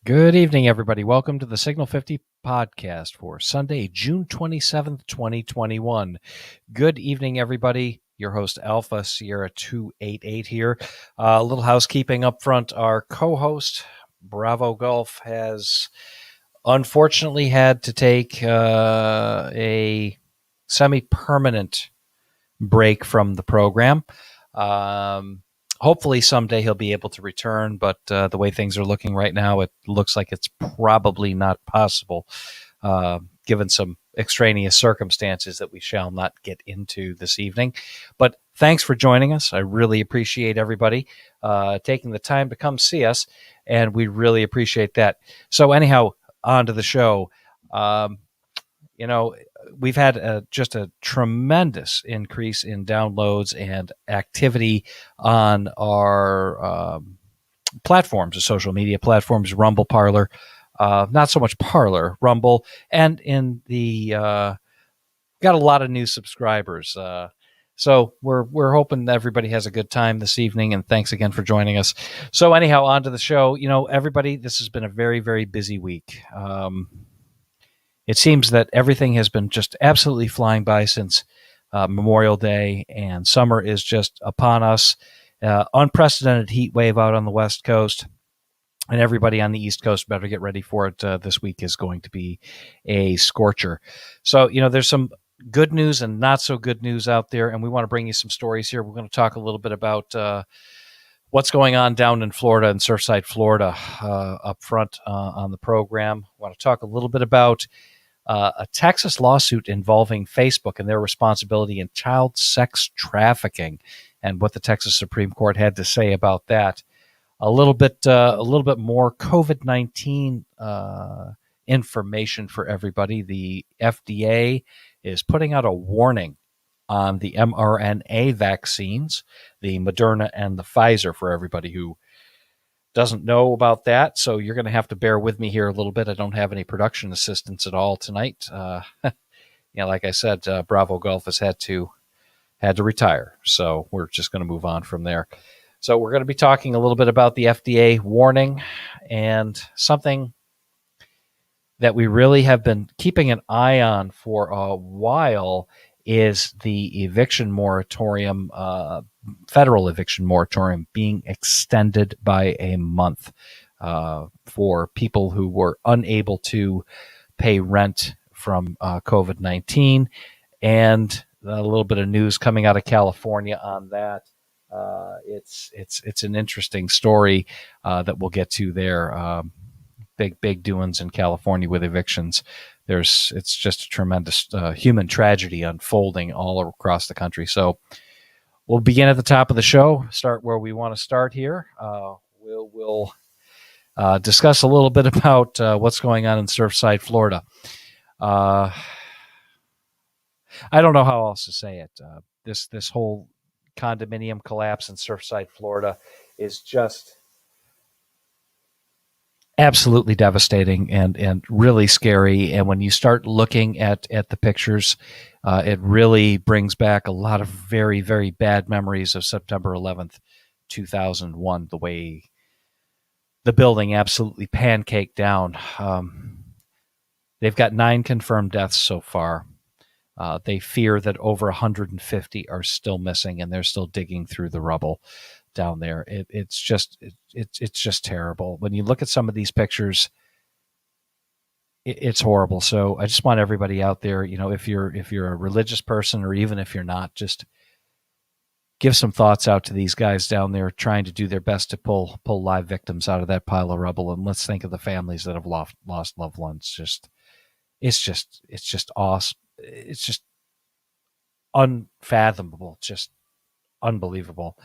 Good evening, everybody. Welcome to the Signal 50 podcast for Sunday, June 27th, 2021. Good evening, everybody. Your host, Alpha Sierra 288 here. A little housekeeping up front. Our co-host, Bravo Golf, has unfortunately had to take a semi-permanent break from the program. Hopefully someday he'll be able to return, but the way things are looking right now, it looks like it's probably not possible, given some extraneous circumstances that we shall not get into this evening. But thanks for joining us. I really appreciate everybody taking the time to come see us, and we really appreciate that. So anyhow, on to the show. We've had just a tremendous increase in downloads and activity on our platforms, the social media platforms, Rumble, Parler, not so much Parler, Rumble, and in the got a lot of new subscribers. So we're hoping everybody has a good time this evening, and thanks again for joining us. So anyhow, on to the show. Everybody, this has been a very, very busy week. It seems that everything has been just absolutely flying by since Memorial Day, and summer is just upon us. Unprecedented heat wave out on the West Coast, and everybody on the East Coast better get ready for it. This week is going to be a scorcher. So, there's some good news and not so good news out there, and we want to bring you some stories here. We're going to talk a little bit about what's going on down in Florida and Surfside, Florida, up front on the program. I want to talk a little bit about a Texas lawsuit involving Facebook and their responsibility in child sex trafficking, and what the Texas Supreme Court had to say about that. A little bit more COVID-19 information for everybody. The FDA is putting out a warning on the mRNA vaccines, the Moderna and the Pfizer, for everybody who doesn't know about that. So you're going to have to bear with me here a little bit. I don't have any production assistance at all tonight. Like I said, Bravo Golf has had to retire. So we're just going to move on from there. So we're going to be talking a little bit about the FDA warning, and something that we really have been keeping an eye on for a while is the eviction moratorium, federal eviction moratorium, being extended by a month for people who were unable to pay rent from COVID-19. And a little bit of news coming out of California on that. It's an interesting story that we'll get to there. Big doings in California with evictions. It's just a tremendous human tragedy unfolding all across the country. So we'll begin at the top of the show, start where we want to start here. We'll discuss a little bit about what's going on in Surfside, Florida. I don't know how else to say it. This whole condominium collapse in Surfside, Florida is just absolutely devastating and really scary. And when you start looking at the pictures, it really brings back a lot of very, very bad memories of September 11th, 2001, the way the building absolutely pancaked down. They've got 9 confirmed deaths so far. They fear that over 150 are still missing, and they're still digging through the rubble down there. It's just terrible. When you look at some of these pictures, it's horrible. So I just want everybody out there, if you're a religious person, or even if you're not, just give some thoughts out to these guys down there trying to do their best to pull live victims out of that pile of rubble. And let's think of the families that have lost loved ones. It's just awesome. It's just unfathomable, just unbelievable.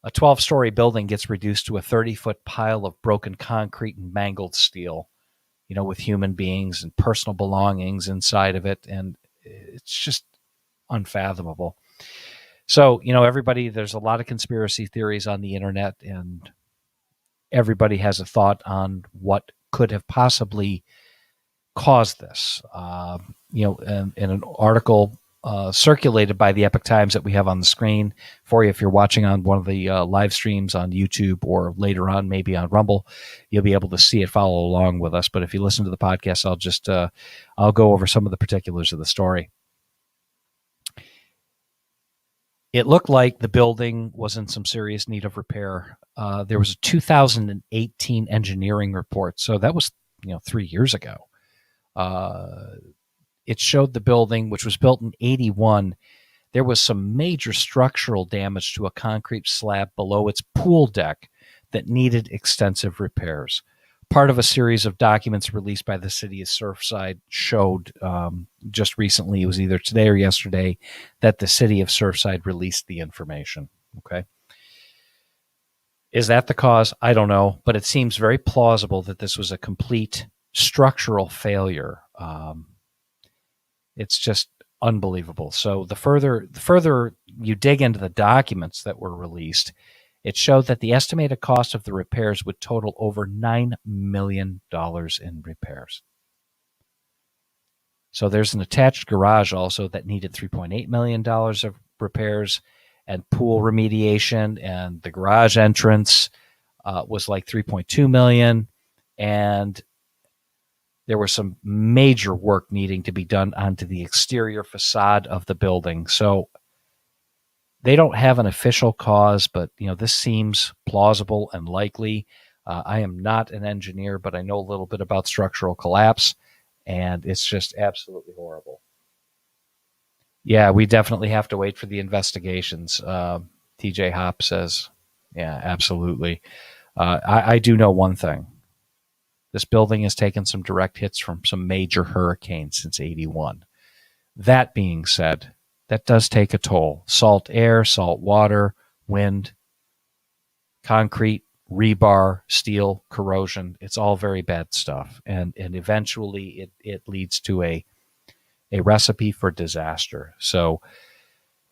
A 12-story building gets reduced to a 30-foot pile of broken concrete and mangled steel, with human beings and personal belongings inside of it. And it's just unfathomable. So, everybody, there's a lot of conspiracy theories on the internet, and everybody has a thought on what could have possibly caused this. In an article circulated by the Epoch Times that we have on the screen for you. If you're watching on one of the live streams on YouTube or later on maybe on Rumble, you'll be able to see it, follow along with us. But if you listen to the podcast, I'll go over some of the particulars of the story. It looked like the building was in some serious need of repair. There was a 2018 engineering report, so that was 3 years ago. It showed the building, which was built in 81. There was some major structural damage to a concrete slab below its pool deck that needed extensive repairs. Part of a series of documents released by the city of Surfside showed just recently, it was either today or yesterday, that the city of Surfside released the information. Okay. Is that the cause? I don't know, but it seems very plausible that this was a complete structural failure. It's just unbelievable. So the further you dig into the documents that were released, it showed that the estimated cost of the repairs would total over $9 million in repairs. So there's an attached garage also that needed $3.8 million of repairs, and pool remediation, and the garage entrance was like $3.2 million, and there was some major work needing to be done onto the exterior facade of the building. So they don't have an official cause, but this seems plausible and likely. I am not an engineer, but I know a little bit about structural collapse, and it's just absolutely horrible. Yeah, we definitely have to wait for the investigations. TJ Hop says, yeah, absolutely. I do know one thing. This building has taken some direct hits from some major hurricanes since 81. That being said, that does take a toll. Salt air, salt water, wind, concrete, rebar, steel, corrosion. It's all very bad stuff. And eventually it leads to a recipe for disaster. So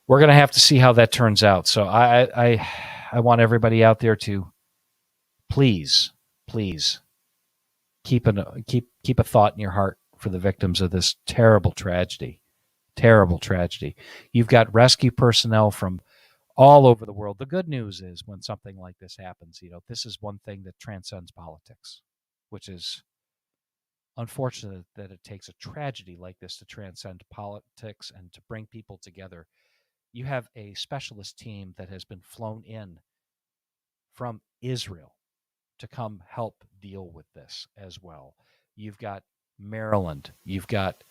we're going to have to see how that turns out. So I want everybody out there to please keep a thought in your heart for the victims of this terrible tragedy. Terrible tragedy. You've got rescue personnel from all over the world. The good news is when something like this happens, this is one thing that transcends politics, which is unfortunate that it takes a tragedy like this to transcend politics and to bring people together. You have a specialist team that has been flown in from Israel to come help deal with this as well. You've got Maryland. You've got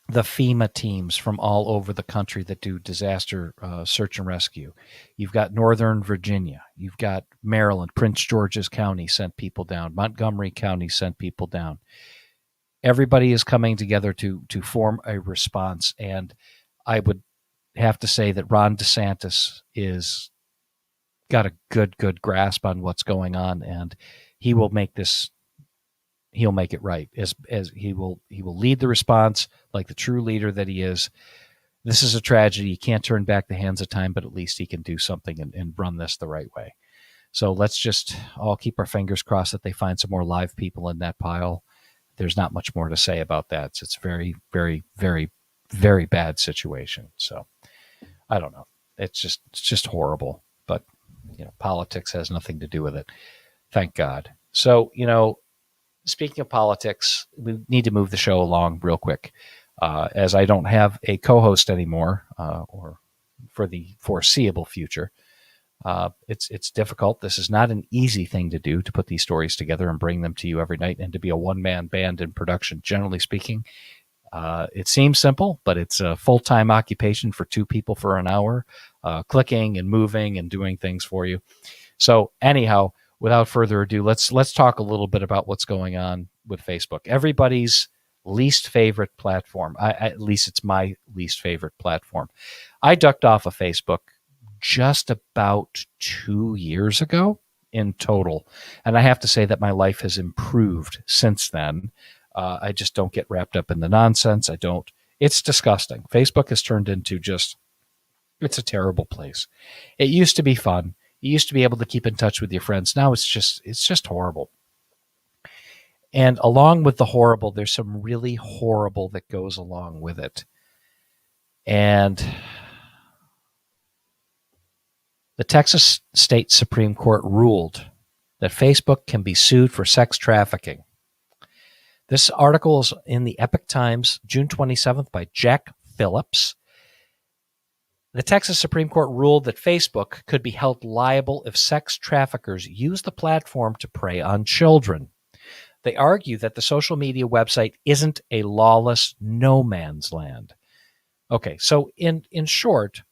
the FEMA teams from all over the country that do disaster search and rescue. You've got Northern Virginia. You've got Maryland. Prince George's County sent people down. Montgomery County sent people down. Everybody is coming together to form a response. And I would have to say that Ron DeSantis is got a good grasp on what's going on, and he will make this. He'll make it right as he will lead the response like the true leader that he is. This is a tragedy. You can't turn back the hands of time, but at least he can do something and run this the right way. So let's just all keep our fingers crossed that they find some more live people in that pile. There's not much more to say about that. It's very, very, very, very bad situation. So I don't know. It's just horrible, but politics has nothing to do with it. Thank God. So, speaking of politics, we need to move the show along real quick. As I don't have a co-host anymore, or for the foreseeable future, it's difficult. This is not an easy thing to do, to put these stories together and bring them to you every night, and to be a one-man band in production, generally speaking. It seems simple, but it's a full-time occupation for two people for an hour, clicking and moving and doing things for you. So anyhow, without further ado, let's talk a little bit about what's going on with Facebook. Everybody's least favorite platform. At least it's my least favorite platform. I ducked off of Facebook just about 2 years ago in total. And I have to say that my life has improved since then. I just don't get wrapped up in the nonsense. It's disgusting. Facebook has turned into it's a terrible place. It used to be fun. You used to be able to keep in touch with your friends. Now it's just horrible. And along with the horrible, there's some really horrible that goes along with it. And the Texas State Supreme Court ruled that Facebook can be sued for sex trafficking. This article is in the Epoch Times, June 27th, by Jack Phillips. The Texas Supreme Court ruled that Facebook could be held liable if sex traffickers use the platform to prey on children. They argue that the social media website isn't a lawless no man's land. Okay, so in short,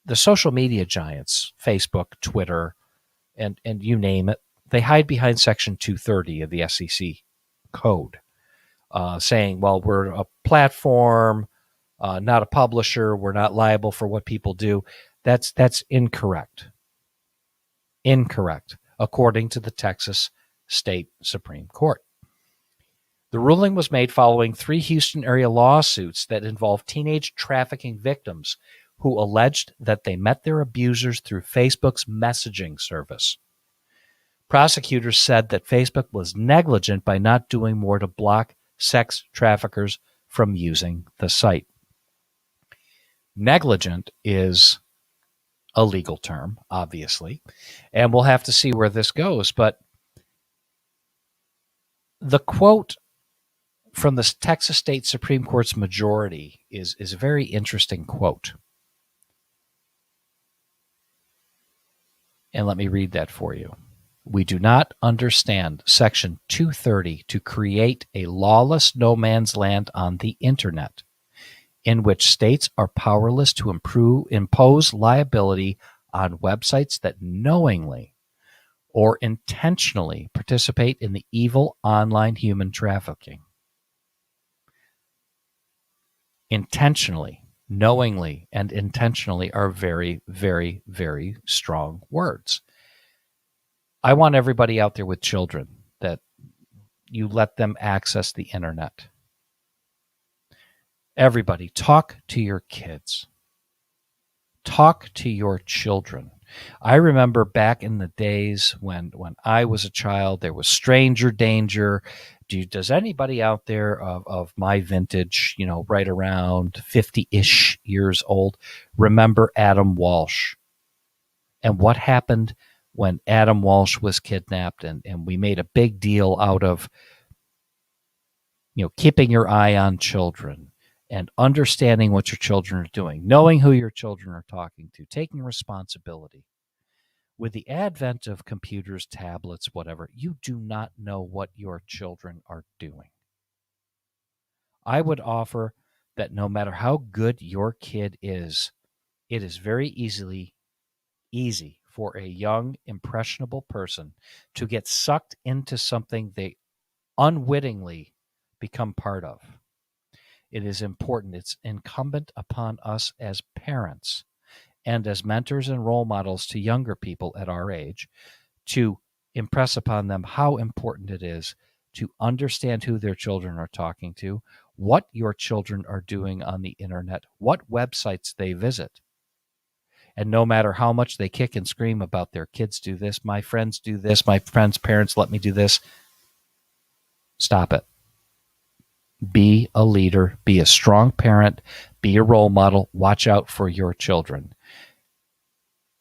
the social media giants, Facebook, Twitter, and you name it, they hide behind Section 230 of the SEC code, saying, well, we're a platform, not a publisher. We're not liable for what people do. That's incorrect. Incorrect, according to the Texas State Supreme Court. The ruling was made following 3 Houston area lawsuits that involved teenage trafficking victims who alleged that they met their abusers through Facebook's messaging service. Prosecutors said that Facebook was negligent by not doing more to block sex traffickers from using the site. Negligent is a legal term, obviously, and we'll have to see where this goes. But the quote from the Texas State Supreme Court's majority is a very interesting quote. And let me read that for you. We do not understand Section 230 to create a lawless no man's land on the internet, in which states are powerless to impose liability on websites that knowingly or intentionally participate in the evil online human trafficking. Intentionally, knowingly, and intentionally are very, very, very strong words. I want everybody out there with children that you let them access the internet. Everybody, talk to your kids. Talk to your children. I remember back in the days when I was a child, there was stranger danger. Does anybody out there of my vintage, right around 50-ish years old, remember Adam Walsh? And what happened when Adam Walsh was kidnapped, and we made a big deal out of, keeping your eye on children and understanding what your children are doing, knowing who your children are talking to, taking responsibility. With the advent of computers, tablets, whatever, you do not know what your children are doing. I would offer that no matter how good your kid is, it is very easy for a young, impressionable person to get sucked into something they unwittingly become part of. It is important. It's incumbent upon us as parents and as mentors and role models to younger people at our age to impress upon them how important it is to understand who their children are talking to, what your children are doing on the internet, what websites they visit. And no matter how much they kick and scream about their kids do this, my friends do this, my friends' parents let me do this, stop it. Be a leader, be a strong parent, be a role model, watch out for your children.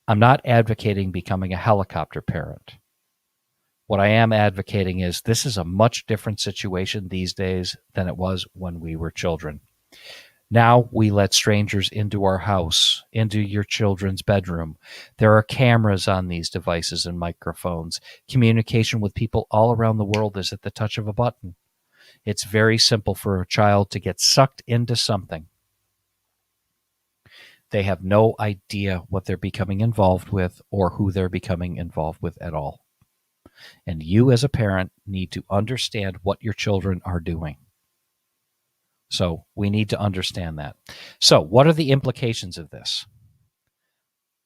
I'm not advocating becoming a helicopter parent. What I am advocating is this is a much different situation these days than it was when we were children. Now we let strangers into our house, into your children's bedroom. There are cameras on these devices and microphones. Communication with people all around the world is at the touch of a button. It's very simple for a child to get sucked into something. They have no idea what they're becoming involved with or who they're becoming involved with at all. And you as a parent need to understand what your children are doing. So we need to understand that. So what are the implications of this?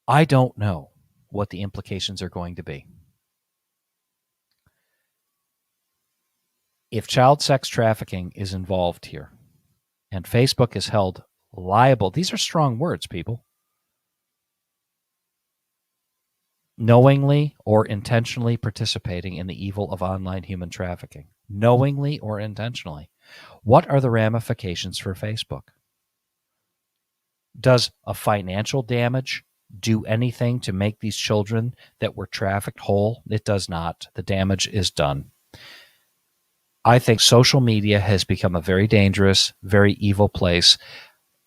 I don't know what the implications are going to be. If child sex trafficking is involved here and Facebook is held liable, these are strong words, people. Knowingly or intentionally participating in the evil of online human trafficking. Knowingly or intentionally. What are the ramifications for Facebook? Does a financial damage do anything to make these children that were trafficked whole? It does not. The damage is done. I think social media has become a very dangerous, very evil place,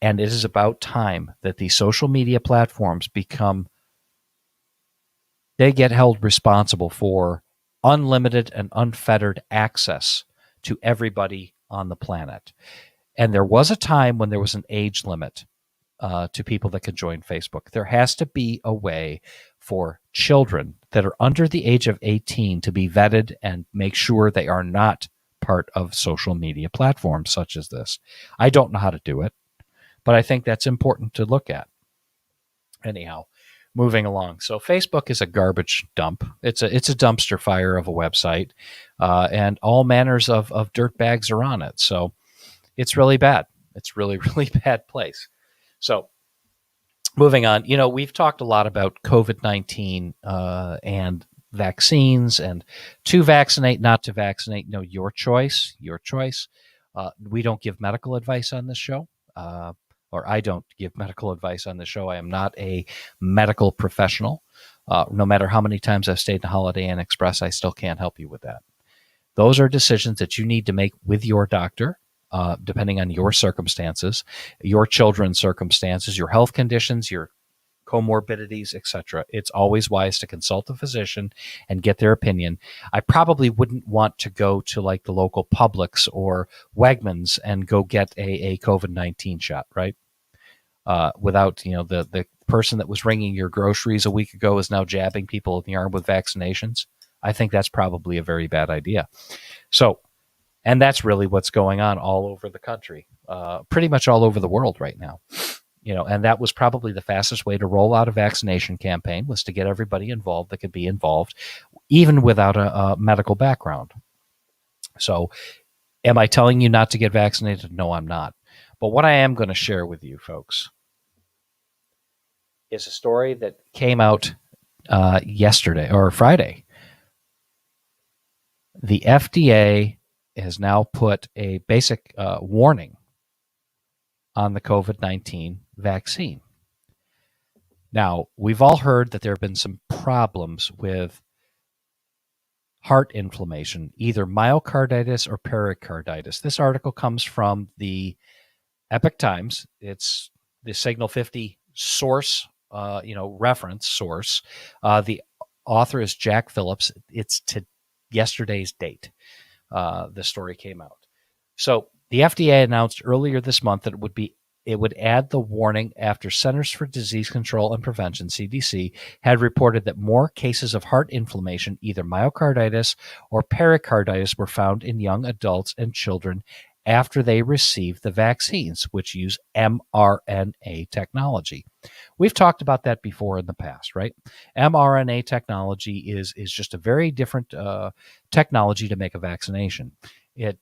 and it is about time that these social media platforms they get held responsible for unlimited and unfettered access to everybody on the planet. And there was a time when there was an age limit to people that could join Facebook. There has to be a way for children that are under the age of 18 to be vetted and make sure they are not part of social media platforms such as this. I don't know how to do it, but I think that's important to look at. Anyhow, moving along. So Facebook is a garbage dump. It's a dumpster fire of a website, and all manners of dirt bags are on it. So it's really bad. It's really, really bad place. So moving on, we've talked a lot about COVID-19 and vaccines and to vaccinate, not to vaccinate. No, your choice, your choice. We don't give medical advice on this show, or I don't give medical advice on the show. I am not a medical professional. No matter how many times I've stayed in Holiday Inn Express, I still can't help you with that. Those are decisions that you need to make with your doctor, depending on your circumstances, your children's circumstances, your health conditions, your comorbidities, etc. It's always wise to consult a physician and get their opinion. I probably wouldn't want to go to like the local Publix or Wegmans and go get a COVID-19 shot, right? Without, the person that was ringing your groceries a week ago is now jabbing people in the arm with vaccinations. I think that's probably a very bad idea. So, and that's really what's going on all over the country, pretty much all over the world right now. And that was probably the fastest way to roll out a vaccination campaign, was to get everybody involved that could be involved, even without a medical background. So am I telling you not to get vaccinated? No, I'm not. But what I am going to share with you folks is a story that came out yesterday or Friday. The FDA has now put a basic warning on the COVID-19 vaccine. Now, we've all heard that there have been some problems with heart inflammation, either myocarditis or pericarditis. This article comes from the Epoch Times. It's the Signal 50 source, reference source. The author is Jack Phillips. It's to yesterday's date. The story came out. So the FDA announced earlier this month that it would add the warning after Centers for Disease Control and Prevention, CDC, had reported that more cases of heart inflammation, either myocarditis or pericarditis, were found in young adults and children after they received the vaccines, which use mRNA technology. We've talked about that before in the past, right? mRNA technology is just a very different technology to make a vaccination. It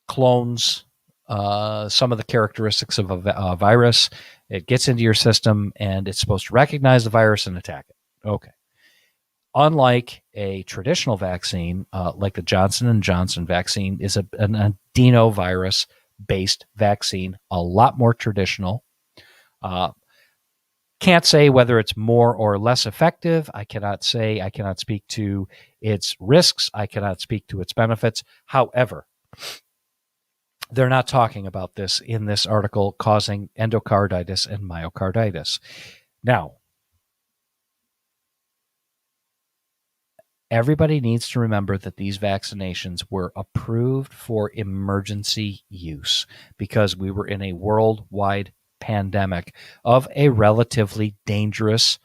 clones some of the characteristics of a virus. It gets into your system, and it's supposed to recognize the virus and attack it. Okay. Unlike a traditional vaccine, like the Johnson & Johnson vaccine is an adenovirus-based vaccine, a lot more traditional. Can't say whether it's more or less effective. I cannot speak to its risks. I cannot speak to its benefits. However, they're not talking about this in this article causing endocarditis and myocarditis. Now, everybody needs to remember that these vaccinations were approved for emergency use because we were in a worldwide pandemic of a relatively dangerous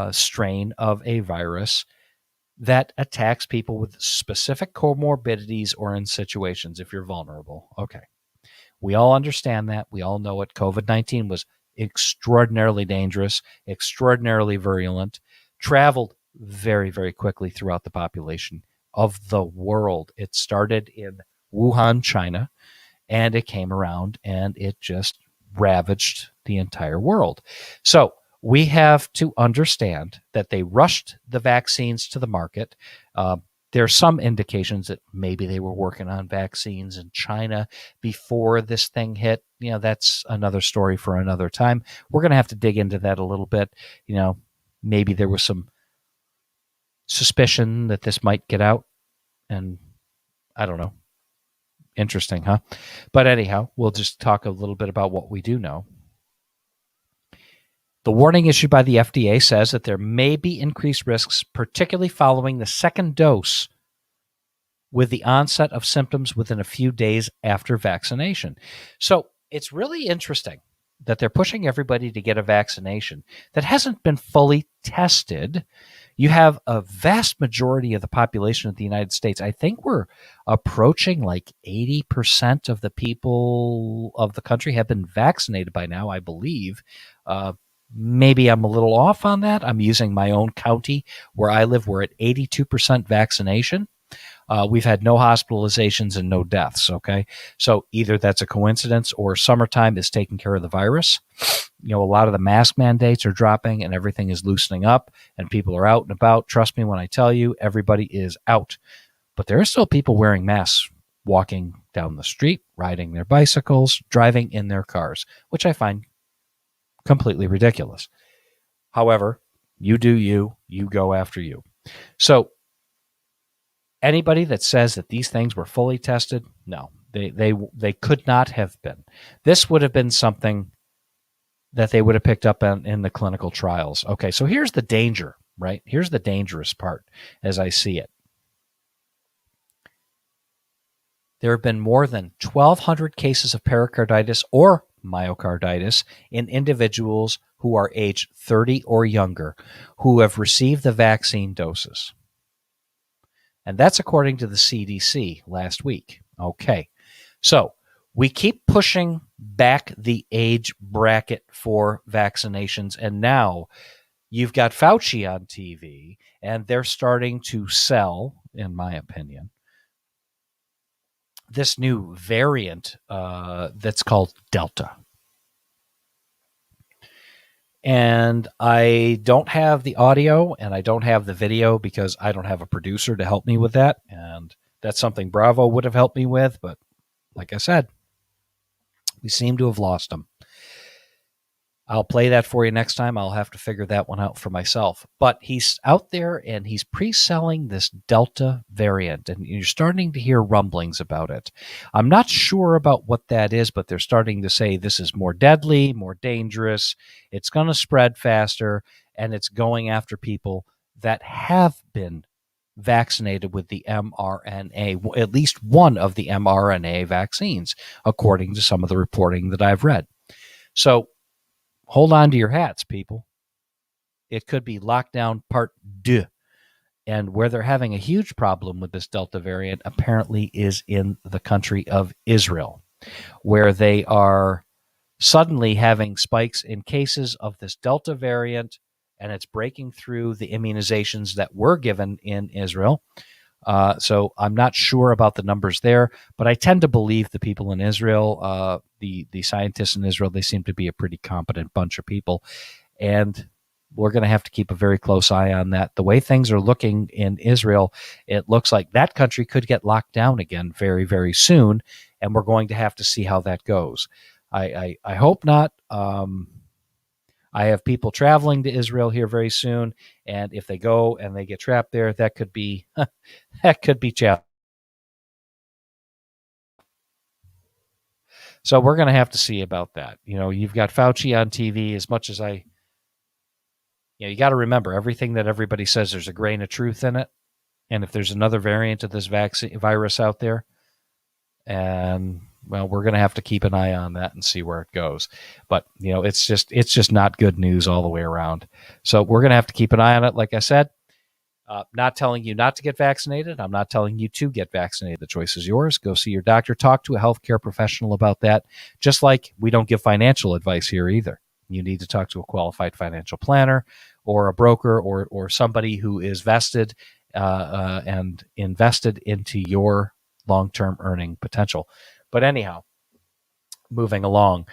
strain of a virus that attacks people with specific comorbidities or in situations if you're vulnerable. Okay. We all understand that. We all know it. COVID-19 was extraordinarily dangerous, extraordinarily virulent, traveled very, very quickly throughout the population of the world. It started in Wuhan, China, and it came around and it just ravaged the entire world. So we have to understand that they rushed the vaccines to the market. There's some indications that maybe they were working on vaccines in China before this thing hit. That's another story for another time. We're going to have to dig into that a little bit. Maybe there was some suspicion that this might get out, and I don't know. Interesting, huh? But anyhow, we'll just talk a little bit about what we do know. The warning issued by the FDA says that there may be increased risks, particularly following the second dose, with the onset of symptoms within a few days after vaccination. So it's really interesting that they're pushing everybody to get a vaccination that hasn't been fully tested. You have a vast majority of the population of the United States. I think we're approaching like 80% of the people of the country have been vaccinated by now, I believe. Maybe I'm a little off on that. I'm using my own county where I live. We're at 82% vaccination. We've had no hospitalizations and no deaths, okay? So either that's a coincidence or summertime is taking care of the virus. A lot of the mask mandates are dropping and everything is loosening up and people are out and about. Trust me when I tell you, everybody is out. But there are still people wearing masks, walking down the street, riding their bicycles, driving in their cars, which I find completely ridiculous. However, you do you go after you. So anybody that says that these things were fully tested, no, they could not have been. This would have been something that they would have picked up in the clinical trials. Okay, so here's the danger, right? Here's the dangerous part as I see it. There have been more than 1,200 cases of pericarditis or myocarditis in individuals who are age 30 or younger who have received the vaccine doses. And that's according to the CDC last week. Okay, so we keep pushing back the age bracket for vaccinations, and now you've got Fauci on TV, and they're starting to sell, in my opinion, this new variant that's called Delta. And I don't have the audio and I don't have the video because I don't have a producer to help me with that. And that's something Bravo would have helped me with. But like I said, we seem to have lost them. I'll play that for you next time. I'll have to figure that one out for myself. But he's out there and he's pre-selling this Delta variant, and you're starting to hear rumblings about it. I'm not sure about what that is, but they're starting to say this is more deadly, more dangerous. It's going to spread faster, and it's going after people that have been vaccinated with the mRNA, at least one of the mRNA vaccines, according to some of the reporting that I've read. So hold on to your hats, people. It could be lockdown part 2. And where they're having a huge problem with this Delta variant apparently is in the country of Israel, where they are suddenly having spikes in cases of this Delta variant, and it's breaking through the immunizations that were given in Israel. So I'm not sure about the numbers there, but I tend to believe the people in Israel, the scientists in Israel, they seem to be a pretty competent bunch of people. And we're going to have to keep a very close eye on that. The way things are looking in Israel, it looks like that country could get locked down again very, very soon, and we're going to have to see how that goes. I hope not. I have people traveling to Israel here very soon, and if they go and they get trapped there, that could be challenging. So we're going to have to see about that. You've got Fauci on TV. As much as you got to remember everything that everybody says. There's a grain of truth in it, and if there's another variant of this virus out there, and well, we're going to have to keep an eye on that and see where it goes. But, it's just not good news all the way around. So we're going to have to keep an eye on it. Like I said, not telling you not to get vaccinated. I'm not telling you to get vaccinated. The choice is yours. Go see your doctor. Talk to a healthcare professional about that. Just like we don't give financial advice here either. You need to talk to a qualified financial planner or a broker or somebody who is vested and invested into your long-term earning potential. But anyhow, moving along.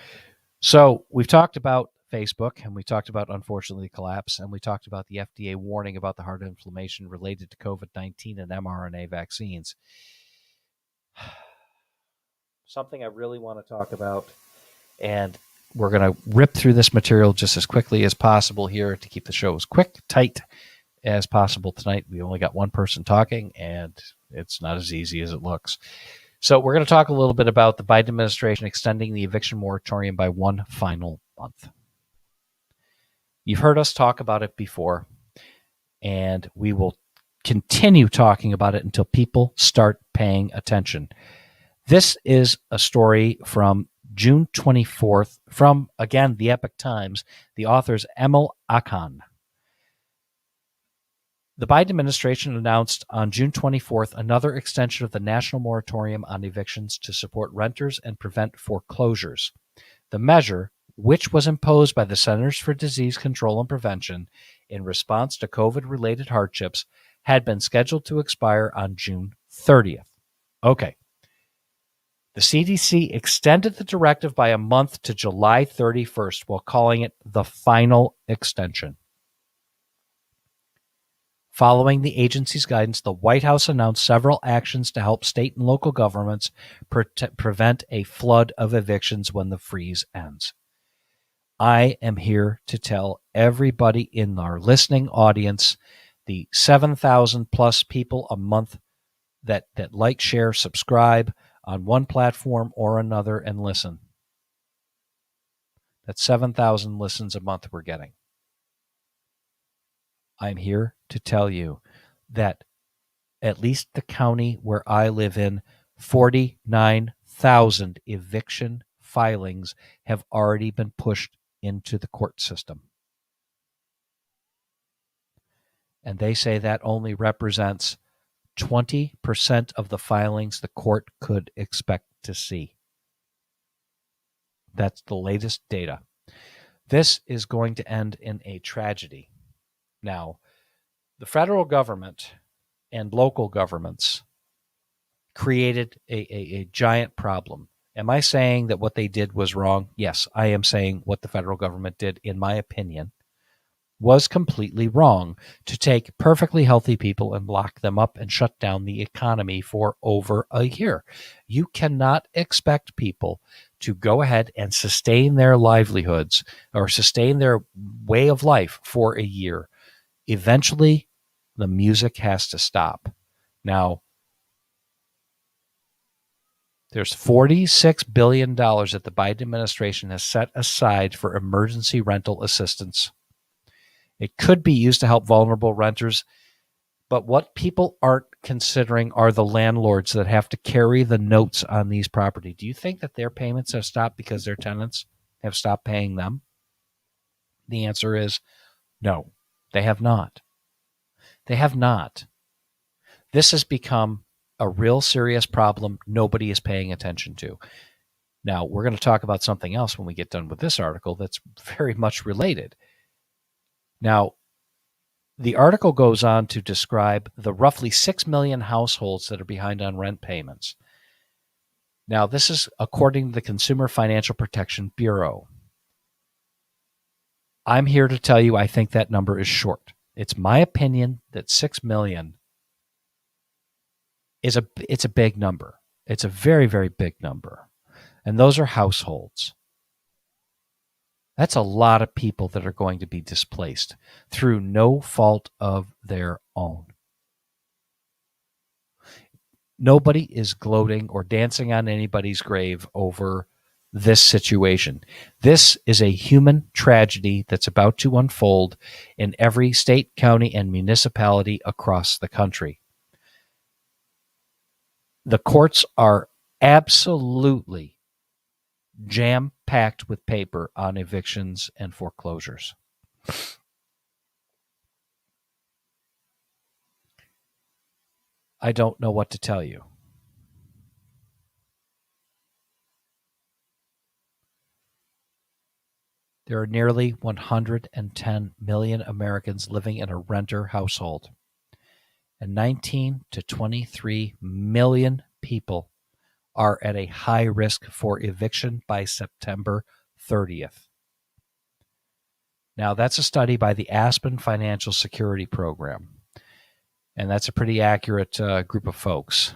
So we've talked about Facebook, and we talked about, unfortunately, the collapse, and we talked about the FDA warning about the heart inflammation related to COVID-19 and mRNA vaccines. Something I really want to talk about, and we're going to rip through this material just as quickly as possible here to keep the show as quick, tight as possible tonight. We only got one person talking, and it's not as easy as it looks. So we're going to talk a little bit about the Biden administration extending the eviction moratorium by one final month. You've heard us talk about it before, and we will continue talking about it until people start paying attention. This is a story from June 24th from, again, the Epoch Times. The author's Emil Akan. The Biden administration announced on June 24th another extension of the national moratorium on evictions to support renters and prevent foreclosures. The measure, which was imposed by the Centers for Disease Control and Prevention in response to COVID-related hardships, had been scheduled to expire on June 30th. Okay. The CDC extended the directive by a month to July 31st while calling it the final extension. Following the agency's guidance, the White House announced several actions to help state and local governments prevent a flood of evictions when the freeze ends. I am here to tell everybody in our listening audience, the 7,000 plus people a month that like, share, subscribe on one platform or another and listen. That's 7,000 listens a month we're getting. I'm here to tell you that at least the county where I live in, 49,000 eviction filings have already been pushed into the court system. And they say that only represents 20% of the filings the court could expect to see. That's the latest data. This is going to end in a tragedy. Now, the federal government and local governments created a giant problem. Am I saying that what they did was wrong? Yes, I am saying what the federal government did, in my opinion, was completely wrong, to take perfectly healthy people and lock them up and shut down the economy for over a year. You cannot expect people to go ahead and sustain their livelihoods or sustain their way of life for a year. Eventually, the music has to stop. Now, there's $46 billion that the Biden administration has set aside for emergency rental assistance. It could be used to help vulnerable renters, but what people aren't considering are the landlords that have to carry the notes on these properties. Do you think that their payments have stopped because their tenants have stopped paying them? The answer is no, they have not. They have not. This has become a real serious problem nobody is paying attention to. Now, we're going to talk about something else when we get done with this article that's very much related. Now, the article goes on to describe the roughly 6 million households that are behind on rent payments. Now, this is according to the Consumer Financial Protection Bureau. I'm here to tell you I think that number is short. It's my opinion that 6 million is it's a big number. It's a very, very big number. And those are households. That's a lot of people that are going to be displaced through no fault of their own. Nobody is gloating or dancing on anybody's grave over this situation. This is a human tragedy that's about to unfold in every state, county, and municipality across the country. The courts are absolutely jam-packed with paper on evictions and foreclosures. I don't know what to tell you. There are nearly 110 million Americans living in a renter household, and 19 to 23 million people are at a high risk for eviction by September 30th. Now, that's a study by the Aspen Financial Security Program, and that's a pretty accurate group of folks.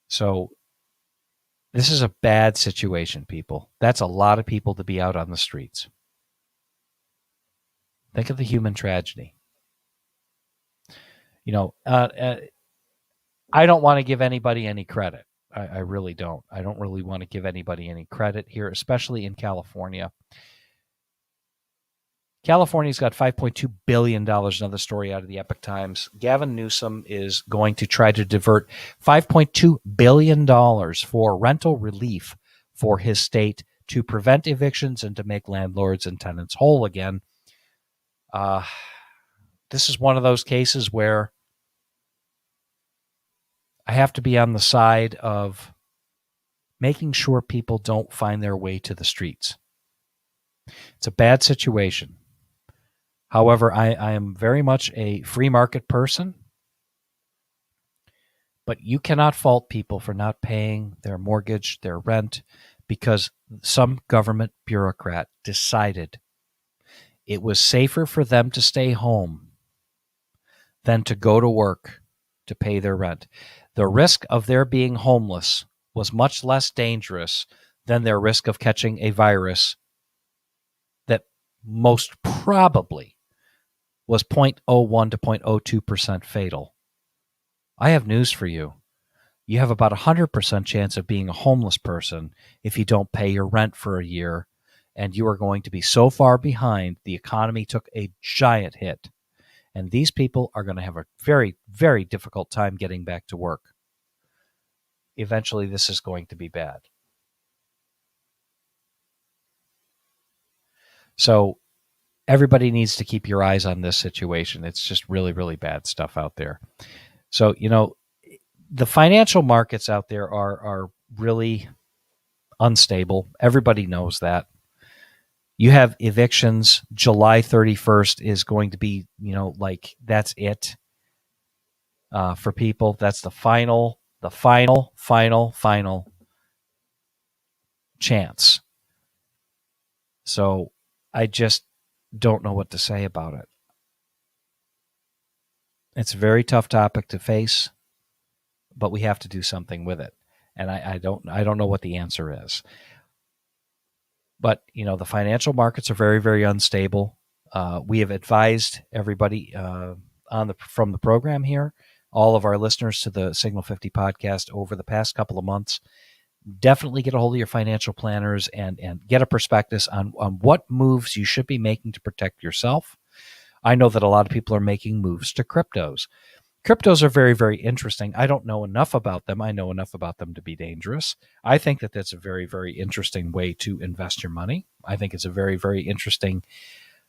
So this is a bad situation, people. That's a lot of people to be out on the streets. Think of the human tragedy. I don't want to give anybody any credit. I really don't. I don't really want to give anybody any credit here, especially in California. California's got $5.2 billion. Another story out of the Epoch Times. Gavin Newsom is going to try to divert $5.2 billion for rental relief for his state to prevent evictions and to make landlords and tenants whole again. This is one of those cases where I have to be on the side of making sure people don't find their way to the streets. It's a bad situation. However, I am very much a free market person, but you cannot fault people for not paying their mortgage, their rent, because some government bureaucrat decided it was safer for them to stay home than to go to work to pay their rent. The risk of their being homeless was much less dangerous than their risk of catching a virus that most probably was 0.01 to 0.02% fatal. I have news for you. You have about 100% chance of being a homeless person if you don't pay your rent for a year, and you are going to be so far behind, the economy took a giant hit. And these people are going to have a very, very difficult time getting back to work. Eventually, this is going to be bad. So everybody needs to keep your eyes on this situation. It's just really, really bad stuff out there. So, the financial markets out there are really unstable. Everybody knows that. You have evictions. July 31st is going to be, that's it for people. That's the final chance. So I just don't know what to say about it. It's a very tough topic to face, but we have to do something with it. And I don't know what the answer is. But, the financial markets are very, very unstable. We have advised everybody from the program here, all of our listeners to the Signal 50 podcast over the past couple of months. Definitely get a hold of your financial planners and get a prospectus on what moves you should be making to protect yourself. I know that a lot of people are making moves to cryptos. Cryptos are very, very interesting. I don't know enough about them. I know enough about them to be dangerous. I think that that's a very, very interesting way to invest your money. I think it's a very, very interesting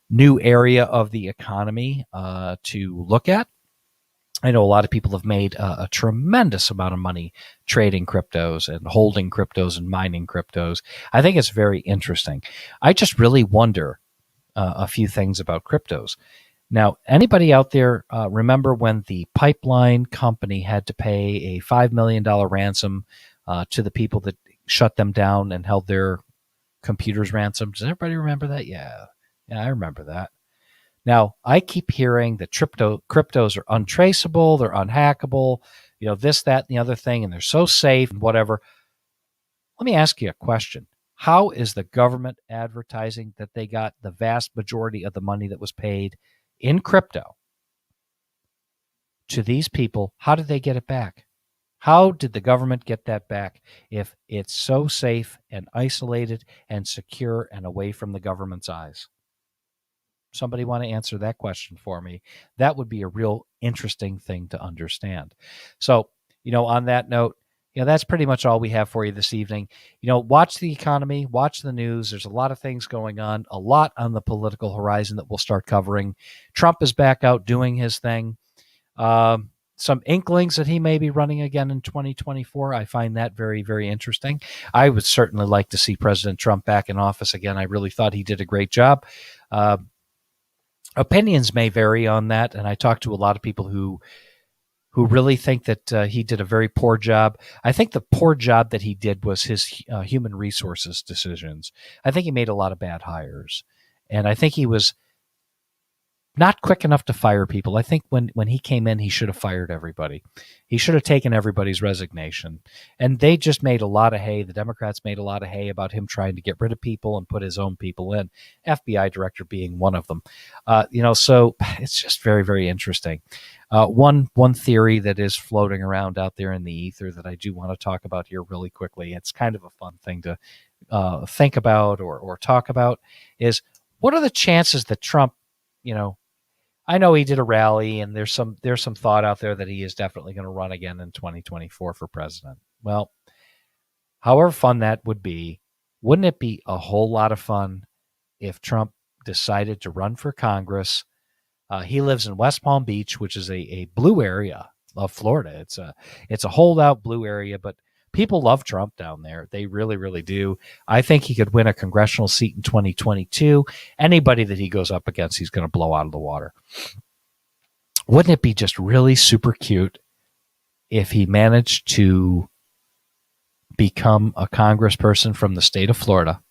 new area of the economy to look at. I know a lot of people have made a tremendous amount of money trading cryptos and holding cryptos and mining cryptos. I think it's very interesting. I just really wonder a few things about cryptos. Now, anybody out there remember when the pipeline company had to pay a $5 million ransom to the people that shut them down and held their computers ransom? Does everybody remember that? Yeah, I remember that. Now, I keep hearing that cryptos are untraceable, they're unhackable, this, that, and the other thing, and they're so safe and whatever. Let me ask you a question. How is the government advertising that they got the vast majority of the money that was paid in crypto to these people? How did they get it back? How did the government get that back if it's so safe and isolated and secure and away from the government's eyes? Somebody want to answer that question for me? That would be a real interesting thing to understand. So, on that note, that's pretty much all we have for you this evening. Watch the economy, watch the news. There's a lot of things going on, a lot on the political horizon that we'll start covering. Trump is back out doing his thing. Some inklings that he may be running again in 2024. I find that very, very interesting. I would certainly like to see President Trump back in office again. I really thought he did a great job. Opinions may vary on that, and I talked to a lot of people who really think that he did a very poor job. I think the poor job that he did was his human resources decisions. I think he made a lot of bad hires, And I think he was not quick enough to fire people. I think when he came in, he should have fired everybody. He should have taken everybody's resignation. And they just made a lot of hay. The Democrats made a lot of hay about him trying to get rid of people and put his own people in, FBI director being one of them. So it's just very, very interesting. One theory that is floating around out there in the ether that I do want to talk about here really quickly, it's kind of a fun thing to think about or talk about, is what are the chances that Trump, I know he did a rally, and there's some thought out there that he is definitely going to run again in 2024 for president. Well, however fun that would be, wouldn't it be a whole lot of fun if Trump decided to run for Congress? He lives in West Palm Beach, which is a blue area of Florida. It's a holdout blue area, but people love Trump down there. They really, really do. I think he could win a congressional seat in 2022. Anybody that he goes up against, he's going to blow out of the water. Wouldn't it be just really super cute if he managed to become a congressperson from the state of Florida?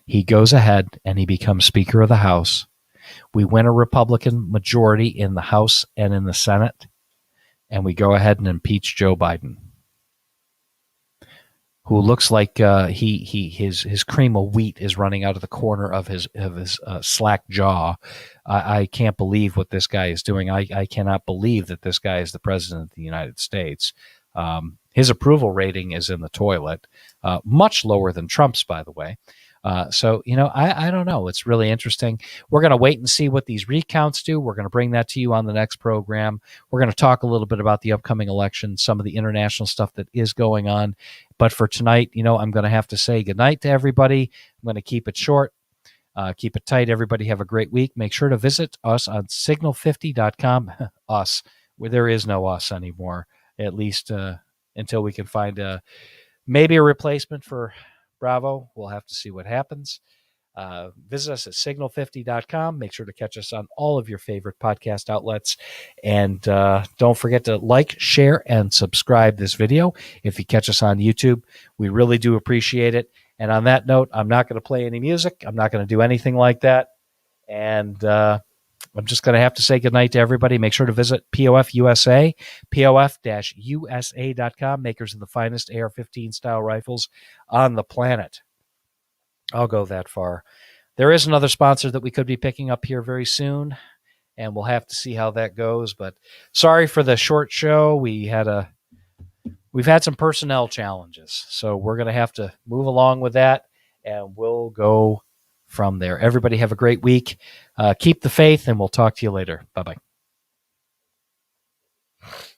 He goes ahead and he becomes Speaker of the House. We win a Republican majority in the House and in the Senate, and we go ahead and impeach Joe Biden, who looks like his cream of wheat is running out of the corner of his slack jaw. I can't believe what this guy is doing. I cannot believe that this guy is the president of the United States. His approval rating is in the toilet, much lower than Trump's, by the way. I don't know. It's really interesting. We're going to wait and see what these recounts do. We're going to bring that to you on the next program. We're going to talk a little bit about the upcoming election, some of the international stuff that is going on. But for tonight, I'm going to have to say goodnight to everybody. I'm going to keep it short. Keep it tight. Everybody have a great week. Make sure to visit us on signal50.com. Us, where there is no us anymore, at least until we can find maybe a replacement for Bravo. We'll have to see what happens. Visit us at signal50.com. Make sure to catch us on all of your favorite podcast outlets. And don't forget to like, share, and subscribe this video. If you catch us on YouTube, we really do appreciate it. And on that note, I'm not going to play any music. I'm not going to do anything like that. And I'm just going to have to say goodnight to everybody. Make sure to visit POF USA, POF-USA.com, makers of the finest AR-15 style rifles on the planet. I'll go that far. There is another sponsor that we could be picking up here very soon, and we'll have to see how that goes. But sorry for the short show. We've had some personnel challenges, so we're going to have to move along with that, and we'll go from there. Everybody have a great week. Keep the faith, and we'll talk to you later. Bye-bye.